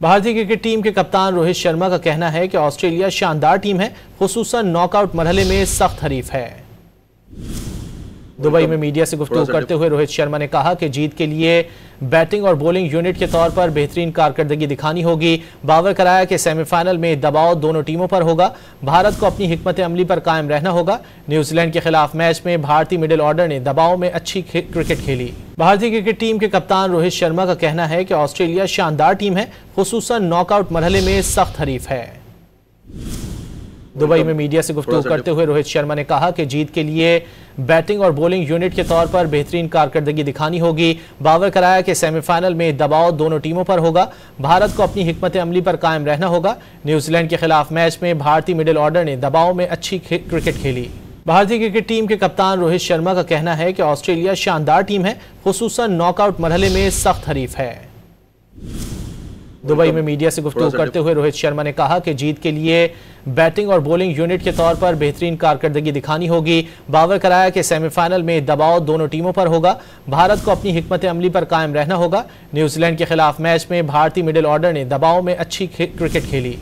भारतीय cricket team के कप्तान रोहित शर्मा का कहना है कि ऑस्ट्रेलिया शानदार टीम है, खुसूसन नॉकआउट मरहले में सख्त हरीफ है। दुबई में मीडिया से गुफ्तगू करते हुए रोहित शर्मा ने कहा कि जीत के लिए बैटिंग और बॉलिंग यूनिट के तौर पर बेहतरीन कारकर्दगी दिखानी होगी। बावर कराया कि सेमीफाइनल में दबाव दोनों टीमों पर होगा। भारत को अपनी हिकमत अमली पर कायम रहना होगा। न्यूजीलैंड के खिलाफ मैच में भारतीय मिडिल ऑर्डर ने दबाव में अच्छी क्रिकेट खेली। भारतीय क्रिकेट टीम के कप्तान रोहित शर्मा का कहना है कि ऑस्ट्रेलिया शानदार टीम है, खुसूसन नॉकआउट मरहले में सख्त हरीफ है। दुबई में मीडिया से गुफ्तगू करते हुए रोहित शर्मा ने कहा कि जीत के लिए बैटिंग और बॉलिंग यूनिट के तौर पर बेहतरीन कारकर्दगी दिखानी होगी। बावर कराया कि सेमीफाइनल में दबाव दोनों टीमों पर होगा। भारत को अपनी हिकमत अमली पर कायम रहना होगा। न्यूजीलैंड के खिलाफ मैच में भारतीय मिडिल ऑर्डर ने दबाव में अच्छी क्रिकेट खेली। भारतीय क्रिकेट टीम के कप्तान रोहित शर्मा का कहना है कि ऑस्ट्रेलिया शानदार टीम है, खुसूसन नॉकआउट मरहले में सख्त हरीफ है। दुबई में मीडिया से गुफ्तगू करते हुए रोहित शर्मा ने कहा कि जीत के लिए बैटिंग और बॉलिंग यूनिट के तौर पर बेहतरीन कारकर्दगी दिखानी होगी। बावर कराया कि सेमीफाइनल में दबाव दोनों टीमों पर होगा। भारत को अपनी हिकमत अमली पर कायम रहना होगा। न्यूजीलैंड के खिलाफ मैच में भारतीय मिडिल ऑर्डर ने दबाव में अच्छी क्रिकेट खेली।